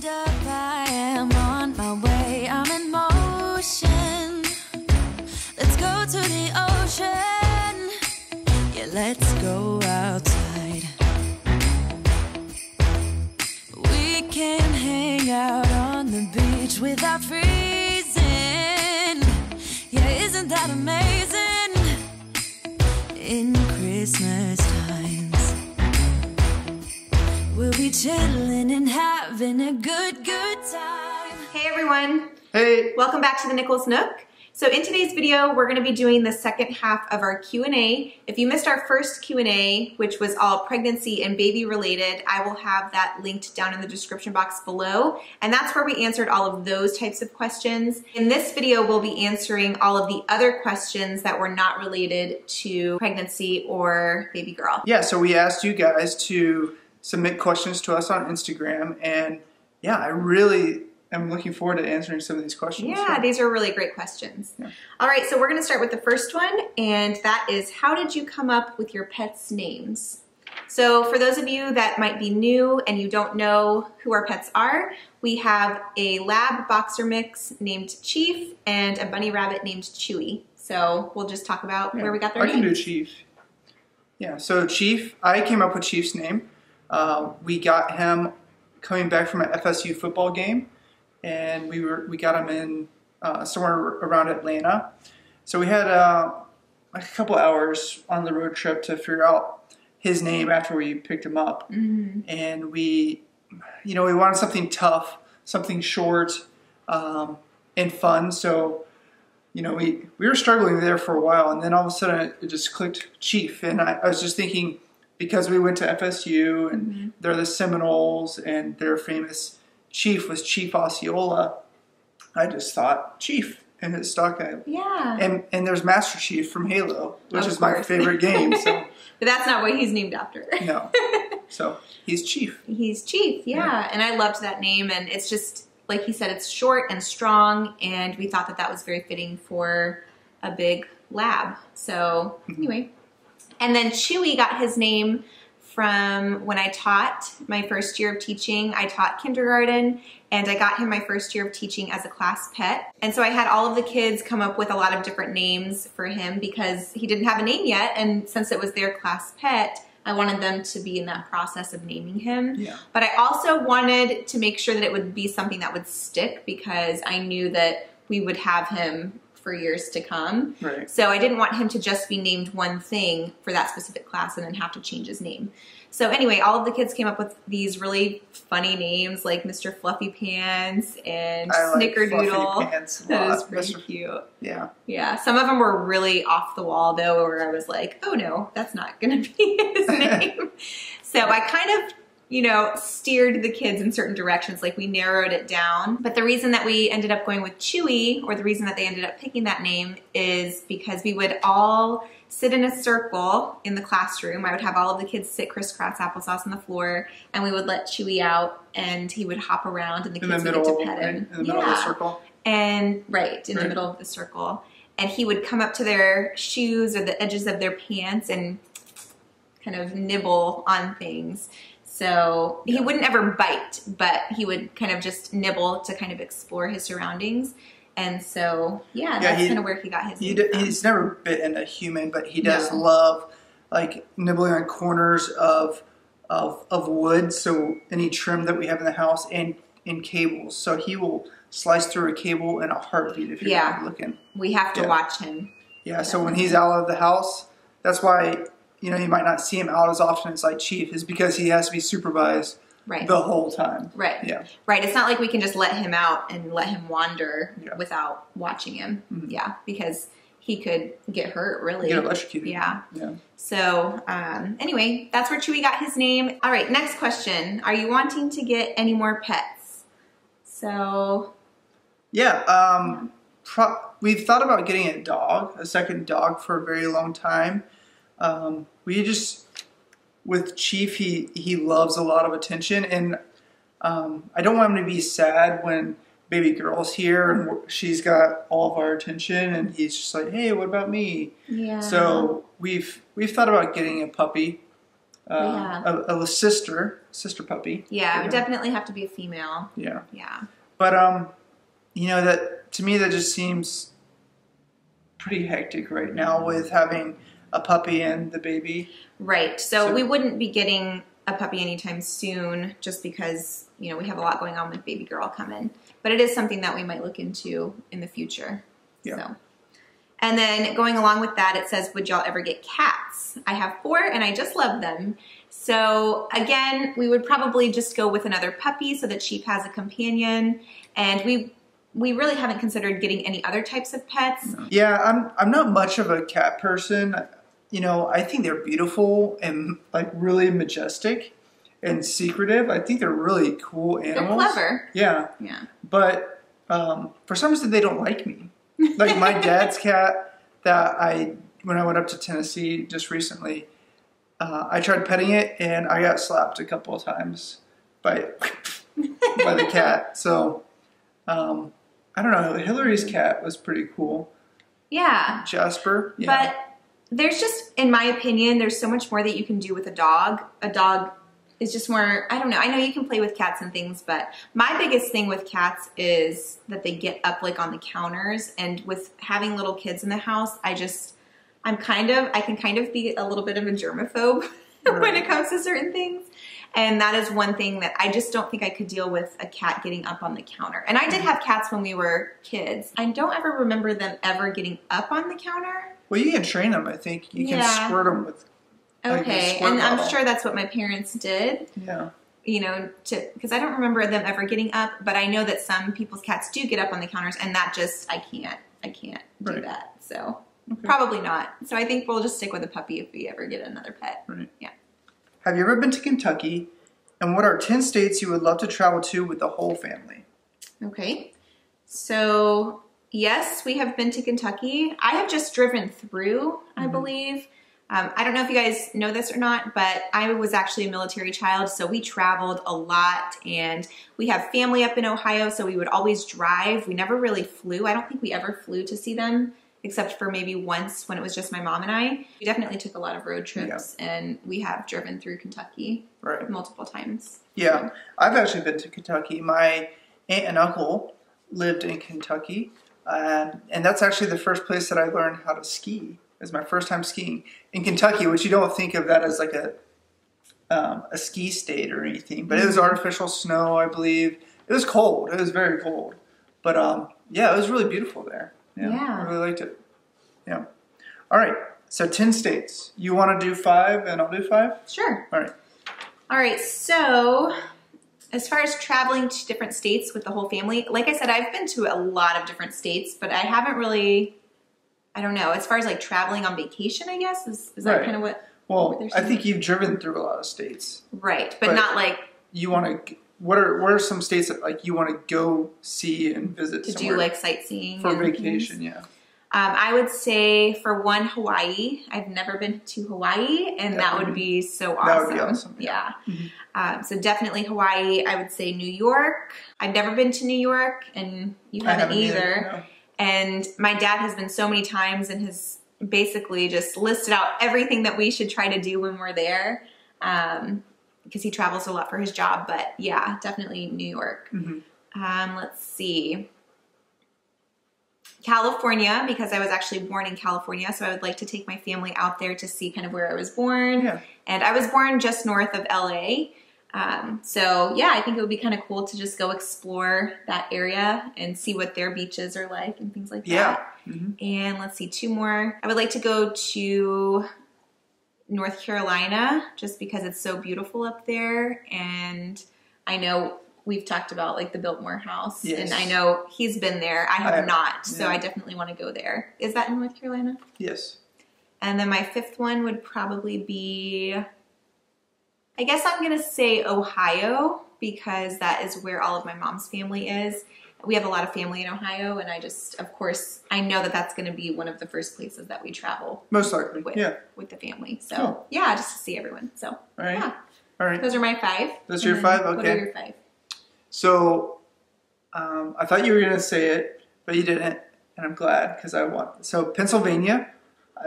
stand up, I am on my way, I'm in motion. Let's go to the ocean, yeah, let's go outside. We can hang out on the beach without freezing, yeah, isn't that amazing? In Christmas times, we'll be chilling and having a good time. Hey everyone. Hey. Welcome back to the Nichols Nook. So in today's video, we're gonna be doing the second half of our Q&A. If you missed our first Q&A, which was all pregnancy and baby related, I will have that linked down in the description box below. And that's where we answered all of those types of questions. In this video, we'll be answering all of the other questions that were not related to pregnancy or baby girl. Yeah, so we asked you guys to submit questions to us on Instagram, and yeah, I really am looking forward to answering some of these questions. Yeah, these are really great questions. Yeah. All right, so we're gonna start with the first one, and that is, how did you come up with your pets' names? So for those of you that might be new and you don't know who our pets are, we have a lab boxer mix named Chief and a bunny rabbit named Chewy. So we'll just talk about where we got their names. I can do Chief. Yeah, so Chief, I came up with Chief's name. We got him coming back from an FSU football game, and we got him in somewhere around Atlanta. So we had like a couple hours on the road trip to figure out his name after we picked him up. Mm-hmm. And we wanted something tough, something short, and fun. So, we were struggling there for a while, and then all of a sudden it just clicked, Chief. And I was just thinking, because we went to FSU and mm-hmm. they're the Seminoles and their famous chief was Chief Osceola, I just thought Chief, and it stuck. Yeah. And there's Master Chief from Halo, which is my favorite game. So. But that's not what he's named after. No. So he's Chief. He's Chief, yeah. And I loved that name, and it's just, like he said, it's short and strong, and we thought that that was very fitting for a big lab. So anyway. And then Chewy got his name from when I taught my first year of teaching. I taught kindergarten, and I got him my first year of teaching as a class pet. And so I had all of the kids come up with a lot of different names for him because he didn't have a name yet. And since it was their class pet, I wanted them to be in that process of naming him. Yeah. But I also wanted to make sure that it would be something that would stick, because I knew that we would have him for years to come. Right. So I didn't want him to just be named one thing for that specific class and then have to change his name. So anyway, all of the kids came up with these really funny names like Mr. Fluffy Pants and Snickerdoodle. Fluffy Pants that is pretty cute. Yeah. Yeah. Some of them were really off the wall though, where I was like, oh no, that's not gonna be his name. So I kind of steered the kids in certain directions, like we narrowed it down. But the reason that we ended up going with Chewy, or the reason that they ended up picking that name, is because we would all sit in a circle in the classroom. I would have all of the kids sit crisscross applesauce on the floor, and we would let Chewy out, and he would hop around, and the kids would get to pet him. In the middle of the circle? And in the middle of the circle. And he would come up to their shoes or the edges of their pants and kind of nibble on things. So he wouldn't ever bite, but he would kind of just nibble to kind of explore his surroundings. And so, that's kind of where he got his name from. He's never bitten a human, but he does love like nibbling on corners of wood. So any trim that we have in the house, and in cables. So he will slice through a cable in a heartbeat if you're not looking. We have to watch him. Yeah. Definitely. So when he's out of the house, that's why you might not see him out as often as like Chief, is because he has to be supervised the whole time. Right. Yeah. Right. It's not like we can just let him out and let him wander without watching him. Mm-hmm. Yeah. Because he could get hurt, really. Get electrocuted. Yeah. So anyway, that's where Chewy got his name. All right. Next question. Are you wanting to get any more pets? So. Yeah. We've thought about getting a second dog for a very long time. With Chief, he loves a lot of attention, and I don't want him to be sad when baby girl's here and she's got all of our attention, and he's just like, hey, what about me? Yeah. So we've thought about getting a puppy. a sister puppy. Yeah, it would definitely have to be a female. Yeah. Yeah. But you know, that to me that just seems pretty hectic right now with having a puppy and the baby. Right. So we wouldn't be getting a puppy anytime soon just because, you know, we have a lot going on with baby girl coming. But it is something that we might look into in the future. Yeah. So. And then going along with that, it says, would y'all ever get cats? I have 4 and I just love them. So again, we would probably just go with another puppy so that Chief has a companion. And we really haven't considered getting any other types of pets. Yeah, I'm not much of a cat person. You know, I think they're beautiful and like really majestic and secretive. I think they're really cool animals. They're clever. Yeah. Yeah. But for some reason they don't like me. Like my dad's cat when I went up to Tennessee just recently, I tried petting it and I got slapped a couple of times by the cat. So I don't know. Hillary's cat was pretty cool. Yeah. Jasper. Yeah. But there's just, in my opinion, there's so much more that you can do with a dog. A dog is just more, I don't know. I know you can play with cats and things, but my biggest thing with cats is that they get up like on the counters. And with having little kids in the house, I can kind of be a little bit of a germaphobe when it comes to certain things. And that is one thing that I just don't think I could deal with, a cat getting up on the counter. And I did have cats when we were kids. I don't ever remember them ever getting up on the counter. Well, you can train them, I think. You can squirt them with okay, and I'm sure that's what my parents did. Yeah. You know, because I don't remember them ever getting up, but I know that some people's cats do get up on the counters, and that just, I can't do that. So probably not. So I think we'll just stick with a puppy if we ever get another pet. Right. Yeah. Have you ever been to Kentucky? And what are 10 states you would love to travel to with the whole family? Okay. So, yes, we have been to Kentucky. I have just driven through, I believe. I don't know if you guys know this or not, but I was actually a military child, so we traveled a lot, and we have family up in Ohio, so we would always drive. We never really flew. I don't think we ever flew to see them, except for maybe once when it was just my mom and I. We definitely took a lot of road trips, and we have driven through Kentucky multiple times. Yeah, I've actually been to Kentucky. My aunt and uncle lived in Kentucky, and that's actually the first place that I learned how to ski. It was my first time skiing in Kentucky, which you don't think of that as like a ski state or anything, but it was artificial snow, I believe. It was cold. It was very cold. But yeah, it was really beautiful there. Yeah. I really liked it. Yeah. All right. So 10 states. You want to do 5 and I'll do 5? Sure. All right. All right. So as far as traveling to different states with the whole family, like I said, I've been to a lot of different states, but I haven't really, I don't know, as far as like traveling on vacation, I guess, is that kind of what? Well, I think you've driven through a lot of states. Right. But not like. You want to, what are some states that like you want to go see and visit to somewhere? do like sightseeing for and vacation, things? Yeah. I would say for one, Hawaii. I've never been to Hawaii, and that would be so awesome. That would be awesome. Yeah. So definitely Hawaii. I would say New York. I've never been to New York, and you haven't either. No. And my dad has been so many times and has basically just listed out everything that we should try to do when we're there, because he travels a lot for his job. But yeah, definitely New York. Let's see. California, because I was actually born in California, so I would like to take my family out there to see kind of where I was born. Yeah. And I was born just north of LA. So yeah, I think it would be kind of cool to just go explore that area and see what their beaches are like and things like that. And let's see, 2 more. I would like to go to North Carolina just because it's so beautiful up there. And I know we've talked about like the Biltmore House, and I know he's been there. I have not, so I definitely want to go there. Is that in North Carolina? Yes. And then my 5th one would probably be, I guess I'm going to say Ohio, because that is where all of my mom's family is. We have a lot of family in Ohio, and I just, of course, I know that that's going to be one of the first places that we travel. Most likely, with the family. So, yeah, just to see everyone. So, all right. Yeah. All right. Those are my 5. Those are your 5? Okay. What are your 5? So, I thought you were going to say it, but you didn't, and I'm glad because I want. So, Pennsylvania,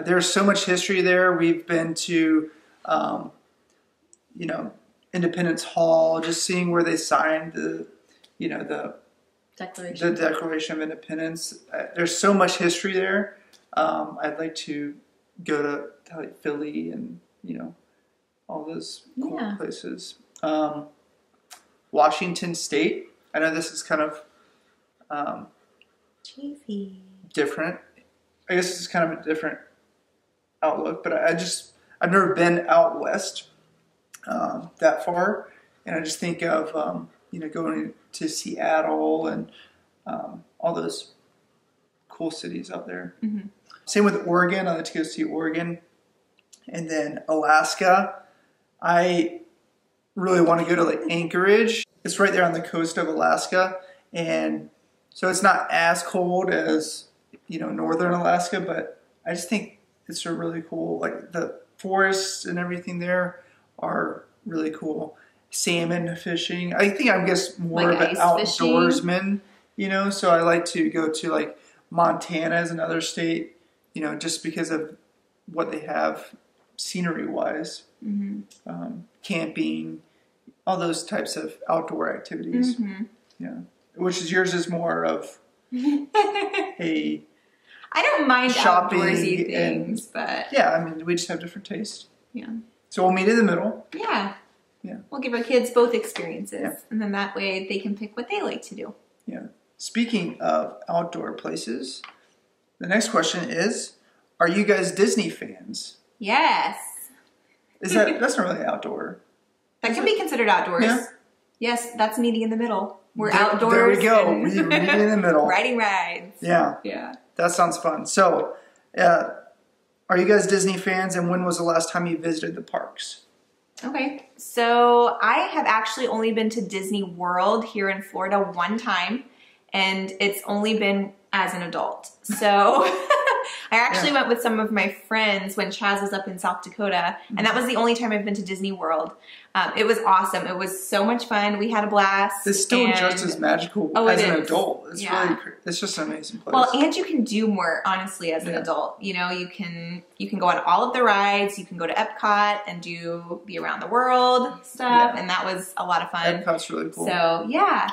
there's so much history there. We've been to you know, Independence Hall, just seeing where they signed the, you know, the Declaration of Independence. There's so much history there. I'd like to go to like Philly and, you know, all those cool places. Washington State. I know this is kind of different. I guess it's kind of a different outlook, but I've never been out west that far, and I just think of you know, going to Seattle and all those cool cities out there. Mm-hmm. Same with Oregon. I like to go see Oregon, and then Alaska. I really want to go to like Anchorage. It's right there on the coast of Alaska, and so it's not as cold as, you know, northern Alaska, but I just think it's a really cool, like the forests and everything there are really cool. Salmon fishing. I think I'm just more like of an outdoorsman, you know, so I like to go to like Montana as another state, you know, just because of what they have scenery wise. Mm-hmm. Camping, all those types of outdoor activities. Mm-hmm. Yeah. Which is yours is more of a I don't mind outdoorsy things, but yeah, I mean, we just have different tastes. Yeah. So we'll meet in the middle. Yeah. Yeah. We'll give our kids both experiences, and then that way they can pick what they like to do. Yeah. Speaking of outdoor places, the next question is, are you guys Disney fans? Yes. That's not really outdoor. That can be considered outdoors. Yeah. Yes, that's meeting in the middle. We're outdoors. There we go. We're meeting in the middle. Riding rides. Yeah. Yeah. That sounds fun. So, are you guys Disney fans, and when was the last time you visited the parks? Okay. So, I have actually only been to Disney World here in Florida one time, and it's only been as an adult. So, I actually went with some of my friends when Chaz was up in South Dakota, and that was the only time I've been to Disney World. It was awesome. It was so much fun. We had a blast. It's still just as magical as an adult. It's really, it's just an amazing place. Well, and you can do more, honestly, as an adult. You know, you can go on all of the rides. You can go to Epcot and do the around the world stuff, and that was a lot of fun. Epcot's really cool. So yeah.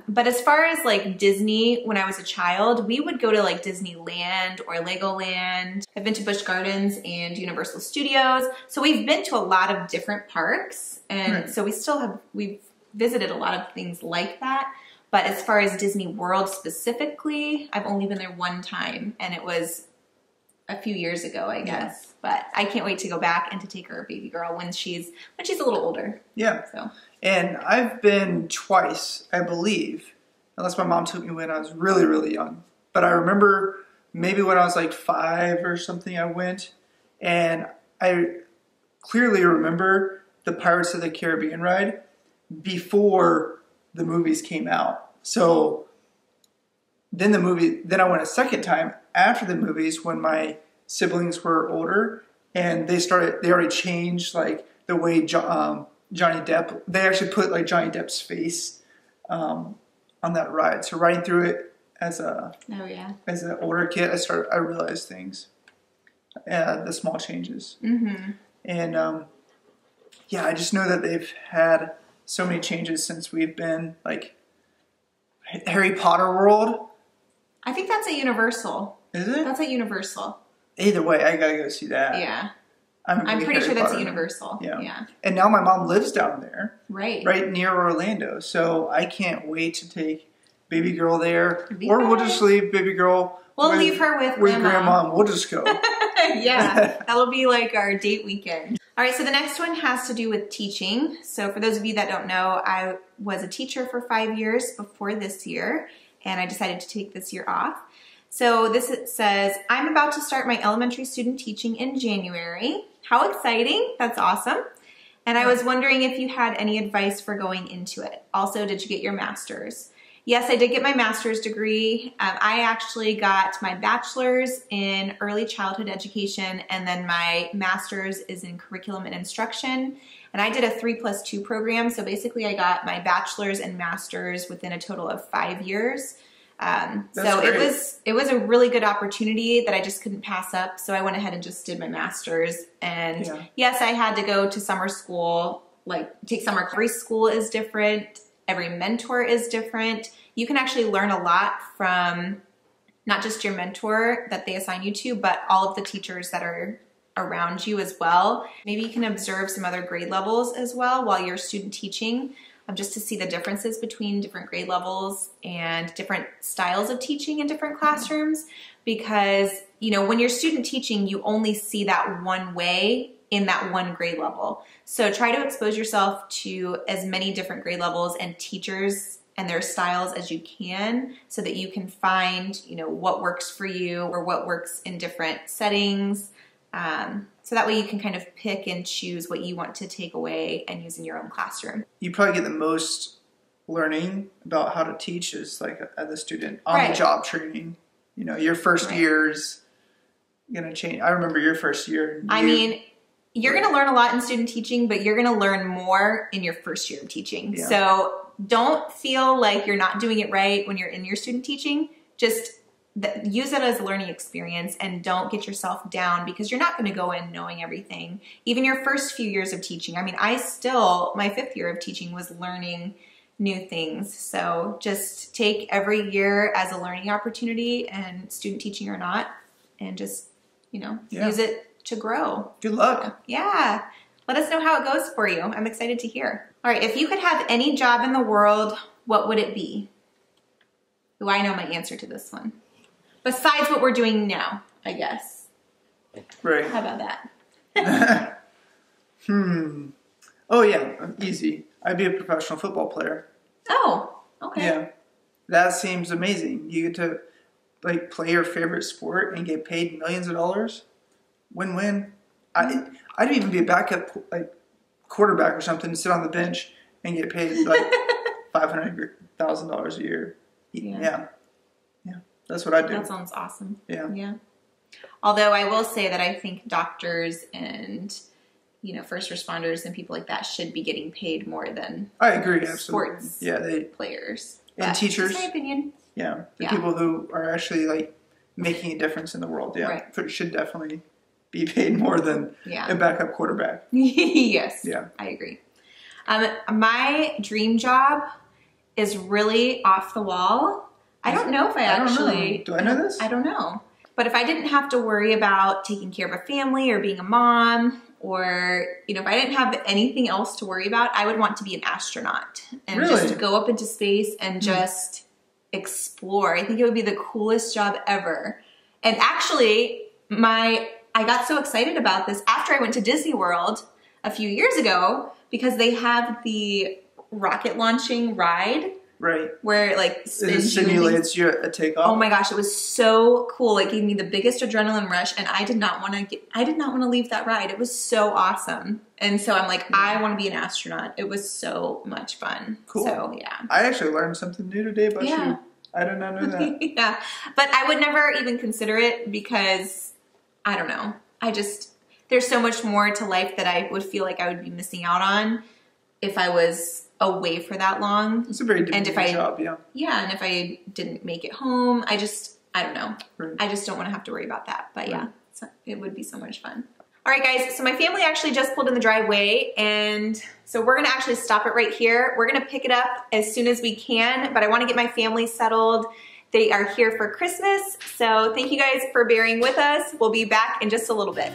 But as far as like Disney, when I was a child, we would go to like Disneyland or Legoland. I've been to Busch Gardens and Universal Studios. So we've been to a lot of different parks. And so we've visited a lot of things like that. But as far as Disney World specifically, I've only been there one time, and it was a few years ago, I guess. But I can't wait to go back and to take our baby girl when she's a little older. Yeah. So. And I've been twice, I believe, unless my mom took me when I was really, really young. But I remember maybe when I was like 5 or something, I went, and I clearly remember the Pirates of the Caribbean ride before the movies came out. So then I went a second time after the movies when my siblings were older, and they already changed like the way Johnny Depp, they actually put like Johnny Depp's face on that ride. So riding through it as an older kid, I realized things, the small changes. Mm-hmm. And I just know that they've had so many changes since we've been like Harry Potter World. I think that's at Universal. Is it? That's at Universal. Either way, I gotta go see that. Yeah. I'm pretty sure that's at Universal. Yeah. And now my mom lives down there. Right near Orlando. So I can't wait to take baby girl there. Or we'll just leave baby girl. We'll leave her with grandma. We'll just go. Yeah. That'll be like our date weekend. All right, so the next one has to do with teaching. So for those of you that don't know, I was a teacher for 5 years before this year, and I decided to take this year off. So this says, I'm about to start my elementary student teaching in January. How exciting. That's awesome. And I was wondering if you had any advice for going into it. Also, did you get your master's? Yes, I did get my master's degree. I actually got my bachelor's in early childhood education, and then my master's is in curriculum and instruction. And I did a 3+2 program. So basically I got my bachelor's and master's within a total of 5 years. So great. it was a really good opportunity that I just couldn't pass up. So I went ahead and just did my master's. And yes, I had to go to summer school, like take summer. Every school is different. Every mentor is different. You can actually learn a lot from not just your mentor that they assign you to, but all of the teachers that are around you as well. Maybe you can observe some other grade levels as well while you're student teaching, just to see the differences between different grade levels and different styles of teaching in different classrooms. Because, you know, when you're student teaching, you only see that one way in that one grade level. So try to expose yourself to as many different grade levels and teachers and their styles as you can, so that you can find, you know, what works for you or what works in different settings. So that way you can kind of pick and choose what you want to take away and use in your own classroom. You probably get the most learning about how to teach is like as a student on the job training. You know, your first year is going to change. I remember your first year. I mean, you're going to learn a lot in student teaching, but you're going to learn more in your first year of teaching. Yeah. So don't feel like you're not doing it right when you're in your student teaching. Just use it as a learning experience and don't get yourself down, because you're not going to go in knowing everything. Even your first few years of teaching. I mean, my 5th year of teaching was learning new things. So just take every year as a learning opportunity, and student teaching or not, and just, you know, use it to grow. Good luck. Yeah. Let us know how it goes for you. I'm excited to hear. All right. If you could have any job in the world, what would it be? Oh, I know my answer to this one. Besides what we're doing now, I guess. Right. How about that? Oh yeah, easy. I'd be a professional football player. Oh, okay. Yeah. That seems amazing. You get to like play your favorite sport and get paid millions of dollars. Win-win. I'd even be a backup like quarterback or something, sit on the bench and get paid like $500,000 a year. Yeah. That's what I do. That sounds awesome. Yeah. Although I will say that I think doctors and, you know, first responders and people like that should be getting paid more than I agree, absolutely. Sports And players. But teachers. That's my opinion. Yeah. The people who are actually like making a difference in the world. Yeah. Right. Should definitely be paid more than a backup quarterback. Yes. Yeah. I agree. My dream job is really off the wall. I don't know if I actually... Do I know this? I don't know. But if I didn't have to worry about taking care of a family or being a mom, or, you know, if I didn't have anything else to worry about, I would want to be an astronaut and just go up into space and just explore. I think it would be the coolest job ever. And actually, I got so excited about this after I went to Disney World a few years ago, because they have the rocket launching ride. Right. Where it like spins it simulates you a takeoff. Oh my gosh, it was so cool. It gave me the biggest adrenaline rush, and I did not want to leave that ride. It was so awesome. And so I'm like, I want to be an astronaut. It was so much fun. Cool. So yeah. I actually learned something new today about you. I did not know that. Yeah. But I would never even consider it, because I don't know. There's so much more to life that I would feel like I would be missing out on if I was away for that long. It's a very different job, yeah. Yeah, and if I didn't make it home, I don't know. Right. I just don't want to have to worry about that. But yeah, it would be so much fun. All right, guys, so my family actually just pulled in the driveway, and so we're going to actually stop it right here. We're going to pick it up as soon as we can, but I want to get my family settled. They are here for Christmas, so thank you guys for bearing with us. We'll be back in just a little bit.